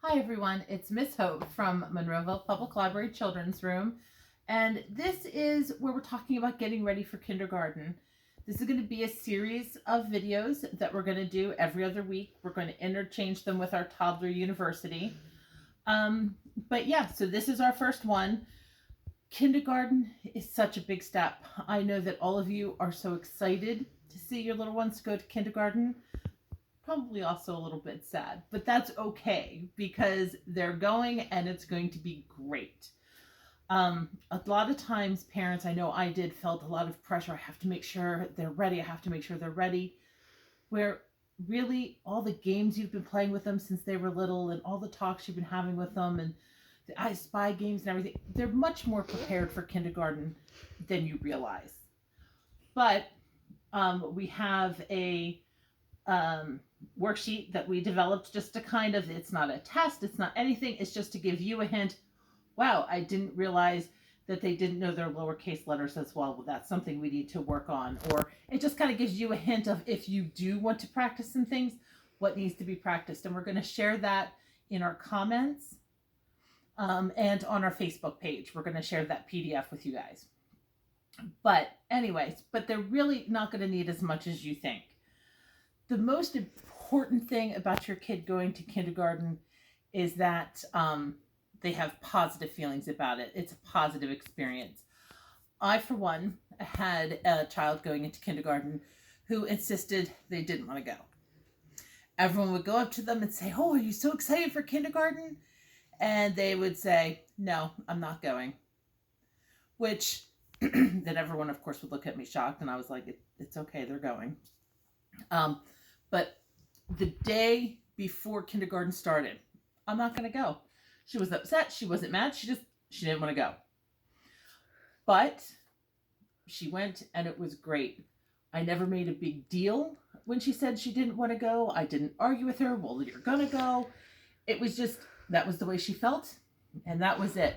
Hi everyone, it's Miss Hope from Monroeville Public Library Children's Room, and this is where we're talking about getting ready for kindergarten. This is going to be a series of videos that we're going to do every other week. We're going to interchange them with our toddler university. But yeah, so this is our first one. Kindergarten is such a big step. I know that all of you are so excited to see your little ones go to kindergarten. Probably also a little bit sad, but that's okay because they're going and it's going to be great. A lot of times parents, I know I did, felt a lot of pressure. I have to make sure they're ready. I have to make sure they're ready. Where really all the games you've been playing with them since they were little and all the talks you've been having with them and the I Spy games and everything, they're much more prepared for kindergarten than you realize. But we have a worksheet that we developed just to kind of, it's not a test, it's not anything, it's just to give you a hint. Wow, I didn't realize that they didn't know their lowercase letters as well. That's something we need to work on. Or it just kind of gives you a hint of if you do want to practice some things, what needs to be practiced. And we're going to share that in our comments and on our Facebook page. We're going to share that PDF with you guys. But anyways, but they're really not going to need as much as you think. The most important thing about your kid going to kindergarten is that they have positive feelings about it. It's a positive experience. I, for one, had a child going into kindergarten who insisted they didn't want to go. Everyone would go up to them and say, "Oh, are you so excited for kindergarten?" And they would say, "No, I'm not going." Which then everyone, of course, would look at me shocked, and I was like, "It's okay, they're going." But the day before kindergarten started, I'm not going to go. She was upset. She wasn't mad. She didn't want to go. But she went and it was great. I never made a big deal when she said she didn't want to go. I didn't argue with her. Well, you're going to go. It was just, that was the way she felt. And that was it.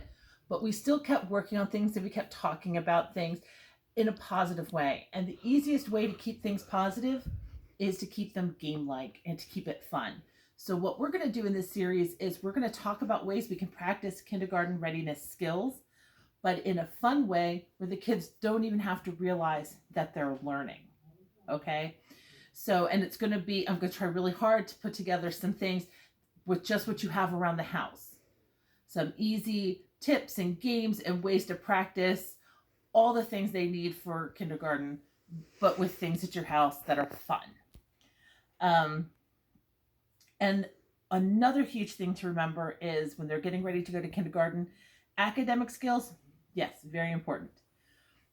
But we still kept working on things and we kept talking about things in a positive way. And the easiest way to keep things positive is to keep them game-like and to keep it fun. So what we're going to do in this series is we're going to talk about ways we can practice kindergarten readiness skills, but in a fun way where the kids don't even have to realize that they're learning. Okay? So, and it's going to be, I'm going to try really hard to put together some things with just what you have around the house. Some easy tips and games and ways to practice all the things they need for kindergarten, but with things at your house that are fun. And another huge thing to remember is when they're getting ready to go to kindergarten, academic skills, yes, very important.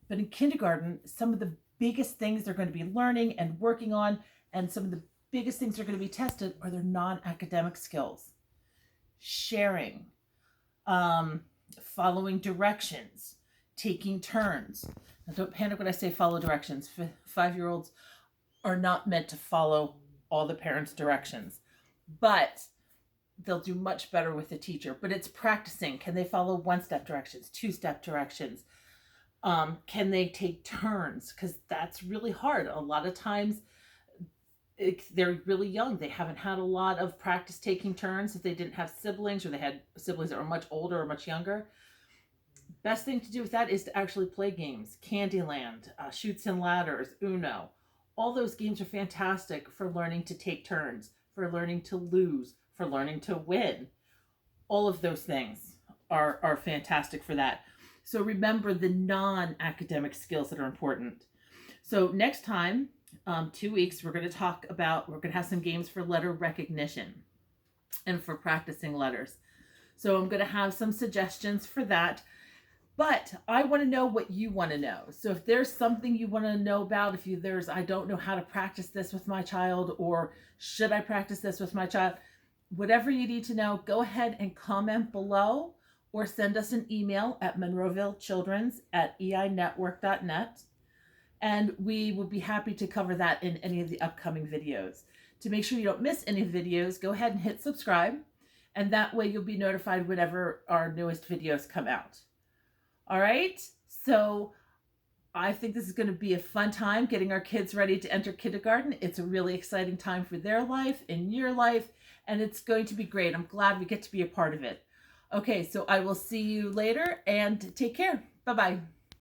But in kindergarten, some of the biggest things they're going to be learning and working on, and some of the biggest things they're going to be tested are their non-academic skills. Sharing, following directions, taking turns. Now, don't panic when I say follow directions. 5-year-olds are not meant to follow all the parents' directions, but they'll do much better with the teacher. But it's practicing. Can they follow 1-step directions, 2-step directions? Can they take turns? Because that's really hard. A lot of times they're really young. They haven't had a lot of practice taking turns if they didn't have siblings or they had siblings that were much older or much younger. Best thing to do with that is to actually play games. Candyland, Chutes and Ladders, Uno. All those games are fantastic for learning to take turns, for learning to lose, for learning to win. All of those things are fantastic for that. So remember the non-academic skills that are important. So next time, 2 weeks, we're going to have some games for letter recognition and for practicing letters. So I'm going to have some suggestions for that. But I want to know what you want to know. So if there's something you want to know about, I don't know how to practice this with my child, or should I practice this with my child, whatever you need to know, go ahead and comment below or send us an email at monroevillechildrens@einetwork.net. And we will be happy to cover that in any of the upcoming videos. To make sure you don't miss any videos, go ahead and hit subscribe. And that way you'll be notified whenever our newest videos come out. All right, so I think this is going to be a fun time getting our kids ready to enter kindergarten. It's a really exciting time for their life and your life, and it's going to be great. I'm glad we get to be a part of it. Okay, so I will see you later, and take care. Bye-bye.